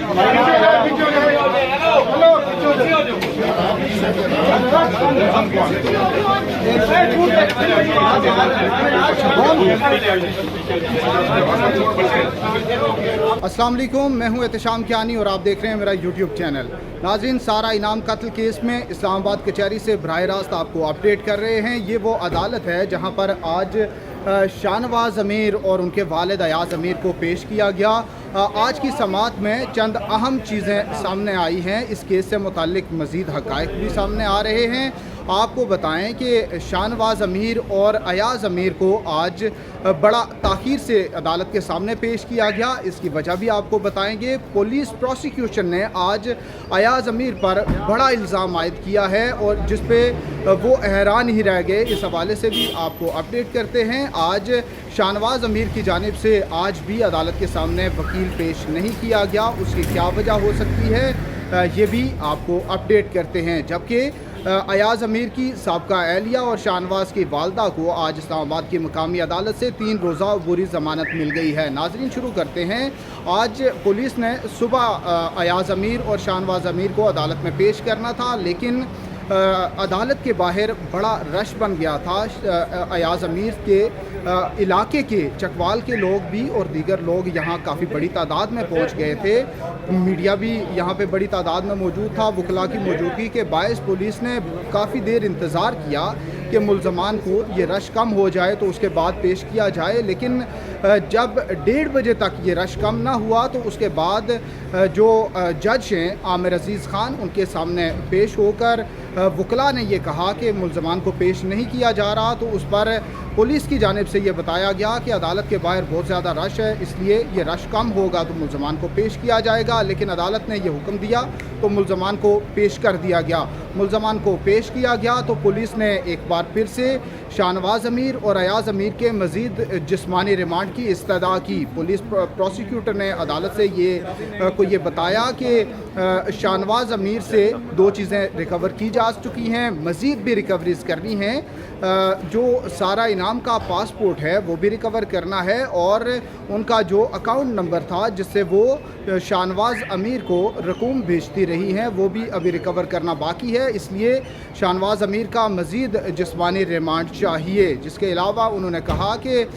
अस्सलाम वालेकुम, मैं हूं एहतशाम कियानी और आप देख रहे हैं मेरा यूट्यूब चैनल। नाज़रीन, सारा इनाम कत्ल केस में इस्लामाबाद कचहरी से बराह रास्त आपको अपडेट कर रहे हैं। ये वो अदालत है जहां पर आज शाहनवाज़ अमीर और उनके वालिद अयाज़ अमीर को पेश किया गया। आज की समाअत में चंद अहम चीज़ें सामने आई हैं। इस केस से मुताल्लिक मज़ीद हक़ाइक़ भी सामने आ रहे हैं। आपको बताएं कि शाहनवाज़ अमीर और अयाज़ अमीर को आज बड़ा ताख़ीर से अदालत के सामने पेश किया गया। इसकी वजह भी आपको बताएंगे। पुलिस प्रोसिक्यूशन ने आज अयाज़ अमीर पर बड़ा इल्ज़ाम आयद किया है और जिस पे वो हैरान ही रह गए। इस हवाले से भी आपको अपडेट करते हैं। आज शाहनवाज़ अमीर की जानिब से आज भी अदालत के सामने वकील पेश नहीं किया गया। उसकी क्या वजह हो सकती है, ये भी आपको अपडेट करते हैं। जबकि अयाज़ अमीर की साबका एहलिया और शाहनवाज़ की वालदा को आज इस्लामाबाद की मुकामी अदालत से 3 रोज़ा अबूरी ज़मानत मिल गई है। नाज़रीन, शुरू करते हैं। आज पुलिस ने सुबह अयाज़ अमीर और शाहनवाज़ अमीर को अदालत में पेश करना था, लेकिन अदालत के बाहर बड़ा रश बन गया था। अयाज़ अमीर के इलाके के चकवाल के लोग भी और दीगर लोग यहाँ काफ़ी बड़ी तादाद में पहुँच गए थे। मीडिया भी यहाँ पे बड़ी तादाद में मौजूद था। वकला की मौजूदगी के बायस पुलिस ने काफ़ी देर इंतज़ार किया कि मुल्ज़मान को ये रश कम हो जाए तो उसके बाद पेश किया जाए, लेकिन जब 1:30 बजे तक ये रश कम ना हुआ तो उसके बाद जो जज हैं आमिर अजीज़ ख़ान, उनके सामने पेश होकर वकला ने ये कहा कि मुल्ज़मान को पेश नहीं किया जा रहा। तो उस पर पुलिस की जानिब से ये बताया गया कि अदालत के बाहर बहुत ज़्यादा रश है, इसलिए ये रश कम होगा तो मुल्ज़मान को पेश किया जाएगा। लेकिन अदालत ने ये हुक्म दिया तो मुल्ज़मान को पेश कर दिया गया। मुल्ज़मान को पेश किया गया तो पुलिस ने एक बार फिर से शाहनवाज़ अमीर और अयाज़ अमीर के मज़ीद जिस्मानी रिमांड की इस्तदा की। पुलिस प्रोसिक्यूटर ने अदालत से ये बताया कि शाहनवाज़ अमीर से 2 चीज़ें रिकवर की जा चुकी हैं, मज़ीद भी रिकवरीज करनी हैं। जो सारा इनाम का पासपोर्ट है वो भी रिकवर करना है और उनका जो अकाउंट नंबर था जिससे वो शाहनवाज़ अमीर को रकूम भेजती रही हैं वो भी अभी रिकवर करना बाकी है। इसलिए शाहनवाज़ अमीर का मज़ीद जिस्मानी रिमांड चाहिए। जिसके अलावा उन्होंने कहा कि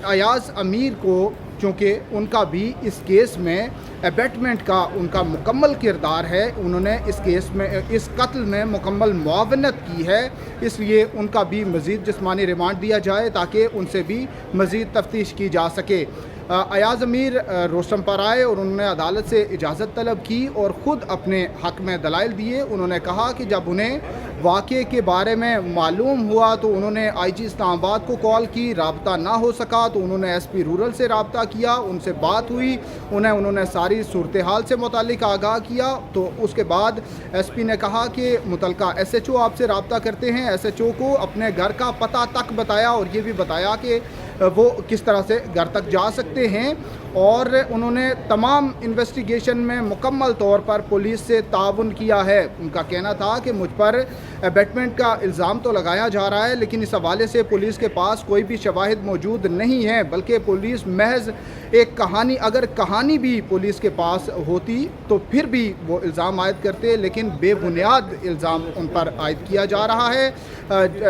अयाज़ अमीर को चूँकि उनका भी इस केस में अबेटमेंट का उनका मुकम्मल किरदार है, उन्होंने इस केस में इस कत्ल में मुकम्मल मुआवनत की है, इसलिए उनका भी मज़ीद जिस्मानी रिमांड दिया जाए ताकि उनसे भी मज़ीद तफ्तीश की जा सके। अयाज़ अमीर रोस्टम पर आए और उन्होंने अदालत से इजाज़त तलब की और ख़ुद अपने हक़ में दलाइल दिए। उन्होंने कहा कि जब उन्हें वाक़े के बारे में मालूम हुआ तो उन्होंने IG इस्लामाबाद को कॉल की, राब्ता ना हो सका तो उन्होंने SP रूरल से राब्ता किया, उनसे बात हुई, उन्होंने सारी सूरत हाल से मुतालिक आगाह किया। तो उसके बाद SP ने कहा कि मुतलका SHO आपसे राब्ता करते हैं। SHO को अपने घर का पता तक बताया और ये भी बताया कि वो किस तरह से घर तक जा सकते हैं और उन्होंने तमाम इन्वेस्टिगेशन में मुकम्मल तौर पर पुलिस से ताउन किया है। उनका कहना था कि मुझ पर अबेटमेंट का इल्ज़ाम तो लगाया जा रहा है, लेकिन इस हवाले से पुलिस के पास कोई भी शवाहिद मौजूद नहीं है, बल्कि पुलिस महज एक कहानी, अगर कहानी भी पुलिस के पास होती तो फिर भी वो इल्ज़ाम आयद करते, लेकिन बेबुनियाद इल्ज़ाम उन पर आयद किया जा रहा है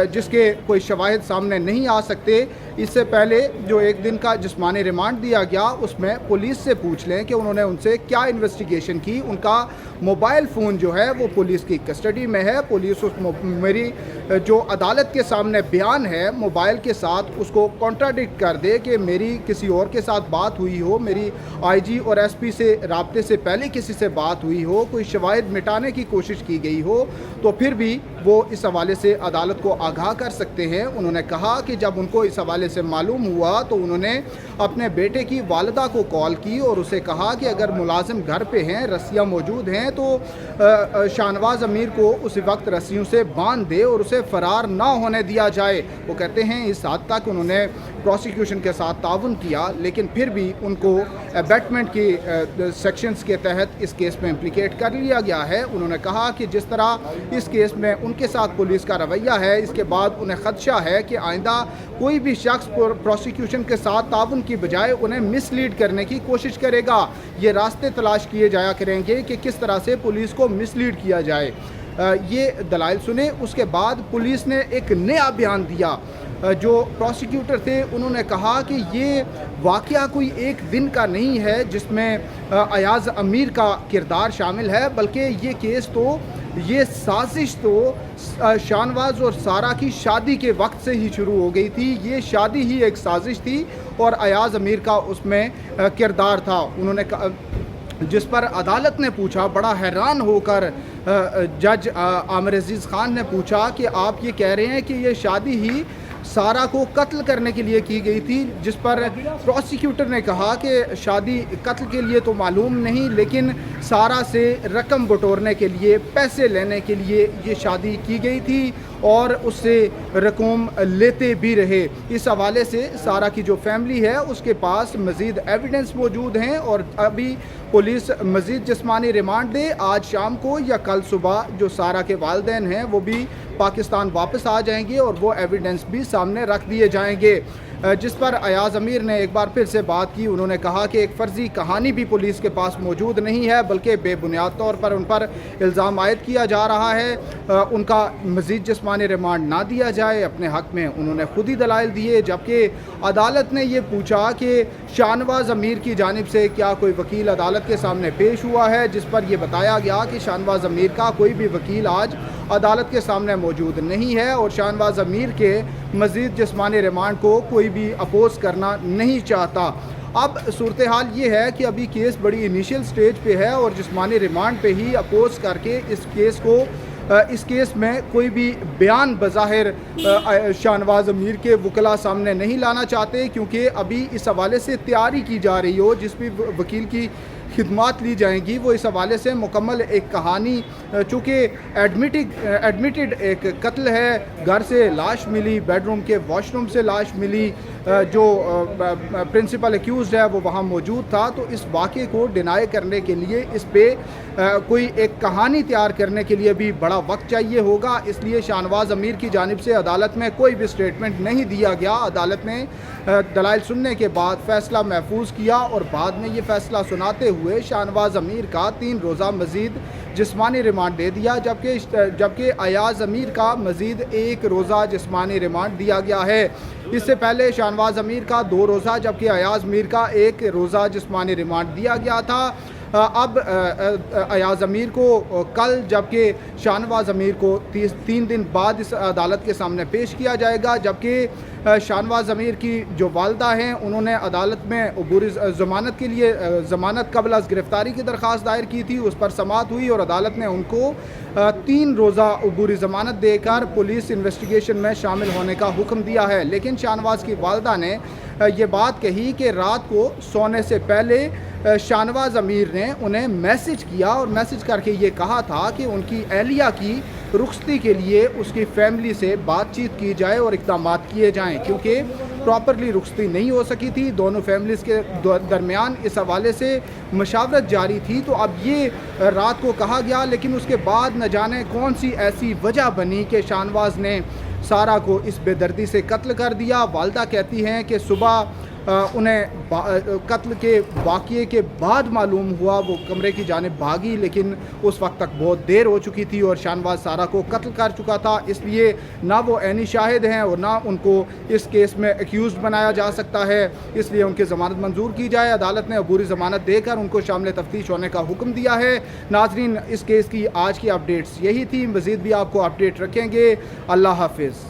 जिसके कोई शवाहिद सामने नहीं आ सकते। इससे पहले जो 1 दिन का जिस्मानी रिमांड दिया गया उसमें पुलिस से पूछ लें कि उन्होंने उनसे क्या इन्वेस्टिगेशन की। उनका मोबाइल फ़ोन जो है वो पुलिस की कस्टडी में है। पुलिस उस मेरी जो अदालत के सामने बयान है मोबाइल के साथ उसको कॉन्ट्राडिक्ट कर दे कि मेरी किसी और के साथ बात हुई हो, मेरी IG और SP से राब्ते से पहले किसी से बात हुई हो, कोई शवाहिद मिटाने की कोशिश की गई हो, तो फिर भी वो इस हवाले से अदालत को आगाह कर सकते हैं। उन्होंने कहा कि जब उनको इस हवाले से मालूम हुआ तो उन्होंने अपने बेटे की वालिदा को कॉल की और उसे कहा कि अगर मुलाजिम घर पे हैं, रस्सियाँ मौजूद हैं तो शाहनवाज़ अमीर को उस वक्त रस्सियों से बांध दे और उसे फ़रार ना होने दिया जाए। वो कहते हैं इस हद तक उन्होंने پروسیکیوشن کے ساتھ تعاون کیا، لیکن پھر بھی ان کو ابیٹمنٹ کی سیکشنز کے تحت اس کیس میں امپلیکیٹ کر لیا گیا ہے۔ انہوں نے کہا کہ جس طرح اس کیس میں ان کے ساتھ پولیس کا رویہ ہے، اس کے بعد انہیں خدشہ ہے کہ آئندہ کوئی بھی شخص پروسیکیوشن کے ساتھ تعاون کی بجائے انہیں مس لیڈ کرنے کی کوشش کرے گا۔ یہ راستے تلاش کیے جایا کریں گے کہ کس طرح سے پولیس کو مس لیڈ کیا جائے۔ یہ دلائل سنے، اس کے بعد پولیس نے ایک نیا بیان دیا۔ جو پروسیکیوٹر تھے انہوں نے کہا کہ یہ واقعہ کوئی ایک دن کا نہیں ہے جس میں ایاز امیر کا کردار شامل ہے، بلکہ یہ کیس تو یہ سازش تو شاہنواز اور سارہ کی شادی کے وقت سے ہی شروع ہو گئی تھی۔ یہ شادی ہی ایک سازش تھی اور ایاز امیر کا اس میں کردار تھا۔ انہوں نے جس پر عدالت نے پوچھا، بڑا حیران ہو کر جج عامر عزیز خان نے پوچھا کہ آپ یہ کہہ رہے ہیں کہ یہ شادی ہی سارہ کو قتل کرنے کے لیے کی گئی تھی، جس پر پروسیکیوٹر نے کہا کہ شادی قتل کے لیے تو معلوم نہیں، لیکن سارہ سے رقم بٹورنے کے لیے، پیسے لینے کے لیے یہ شادی کی گئی تھی اور اس سے رقم لیتے بھی رہے۔ اس حوالے سے سارہ کی جو فیملی ہے اس کے پاس مزید ایویڈنس موجود ہیں اور ابھی پولیس مزید جسمانی ریمانڈ دے، آج شام کو یا کل صبح جو سارہ کے والدین ہیں وہ بھی پاکستان واپس آ جائیں گے اور وہ ایویڈنس بھی سامنے رکھ دیے جائیں گے۔ جس پر ایاز امیر نے ایک بار پھر سے بات کی۔ انہوں نے کہا کہ ایک فرضی کہانی بھی پولیس کے پاس موجود نہیں ہے، بلکہ بے بنیاد طور پر ان پر الزام عائد کیا جا رہا ہے۔ ان کا مزید جسمانی ریمانڈ نہ دیا جائے۔ اپنے حق میں انہوں نے خود ہی دلائل دیے، جبکہ عدالت نے یہ پوچھا کہ شاہنواز امیر کی جانب سے کیا کوئی وکیل عدالت کے سامنے پیش ہوا ہے، جس پر یہ بتایا گیا کہ شاہنواز امیر کا کوئی بھی وکیل آج عدالت کے سامنے موجود نہیں ہے اور شاہنواز امیر کے مزید جسمانی ریمانڈ کو کوئی بھی اپوز کرنا نہیں چاہتا۔ اب صورتحال یہ ہے کہ ابھی کیس بڑی انیشیل سٹیج پہ ہے اور جسمانی ریمانڈ پہ ہی اپوز کر کے اس کیس میں کوئی بھی بیان بظاہر شاہنواز امیر کے وکلاء سامنے نہیں لانا چاہتے، کیونکہ ابھی اس حوالے سے تیاری کی جا رہی ہو۔ جس بھی وکیل کی خدمات لی جائیں گی وہ اس حوالے سے مکمل ایک کہانی، چونکہ ایڈمیٹڈ ایک قتل ہے، گھر سے لاش ملی، بیڈ روم کے واش روم سے لاش ملی، جو پرنسپل ایکیوزڈ ہے وہ وہاں موجود تھا، تو اس واقعے کو ڈینائی کرنے کے لیے اس پہ کوئی ایک کہانی تیار کرنے کے لیے بھی بڑا وقت چاہیے ہوگا۔ اس لیے شاہنواز امیر کی جانب سے عدالت میں کوئی بھی سٹیٹمنٹ نہیں دیا گیا۔ عدالت نے دلائل سننے کے بعد فیصلہ محفوظ کیا اور بعد میں یہ فیصلہ سناتے ہوئے شاہنواز امیر کا 3 روزہ مزید جسمانی ریمانڈ دے دیا، جبکہ ایاز امیر کا مزید 1 روزہ جسمانی ریمانڈ دیا گیا ہے۔ اس سے پہلے شاہنواز امیر کا 2 روزہ جبکہ ایاز امیر کا 1 روزہ جسمانی ریمانڈ دیا گیا تھا۔ اب ایاز امیر کو کل جبکہ شاہنواز امیر کو 3 دن بعد اس عدالت کے سامنے پیش کیا جائے گا، جبکہ شاہنواز امیر کی جو والدہ ہیں انہوں نے عدالت میں عبوری ضمانت کے لیے ضمانت قبل از گرفتاری کی درخواست دائر کی تھی، اس پر سماعت ہوئی اور عدالت نے ان کو 3 روزہ عبوری ضمانت دے کر پولیس انویسٹیگیشن میں شامل ہونے کا حکم دیا ہے۔ لیکن شاہنواز کی والدہ نے یہ بات کہی کہ رات کو سونے سے پہلے شاہنواز امیر نے انہیں میسج کیا اور میسج کر کے یہ کہا تھا کہ ان کی اہلیہ کی رخصتی کے لیے اس کی فیملی سے بات چیت کی جائے اور اقدامات کیے جائیں، کیونکہ پراپرلی رخصتی نہیں ہو سکی تھی، دونوں فیملیز کے درمیان اس حوالے سے مشاورت جاری تھی۔ تو اب یہ رات کو کہا گیا، لیکن اس کے بعد نہ جانے کون سی ایسی وجہ بنی کہ شاہنواز نے سارہ کو اس بے دردی سے قتل کر دیا۔ والدہ کہتی ہیں کہ صبح انہیں قتل کے واقعے کے بعد معلوم ہوا، وہ کمرے کی جانب بھاگی، لیکن اس وقت تک بہت دیر ہو چکی تھی اور شاہنواز سارہ کو قتل کر چکا تھا، اس لیے نہ وہ عینی شاہد ہیں اور نہ ان کو اس کیس میں ایکیوزڈ بنایا جا سکتا ہے، اس لیے ان کی ضمانت منظور کی جائے۔ عدالت نے عبوری ضمانت دے کر ان کو شامل تفتیش ہونے کا حکم دیا ہے۔ ناظرین، اس کیس کی آج کی اپڈیٹس یہی تھی، مزید بھی آپ کو اپڈیٹ رکھیں گے۔ اللہ حافظ۔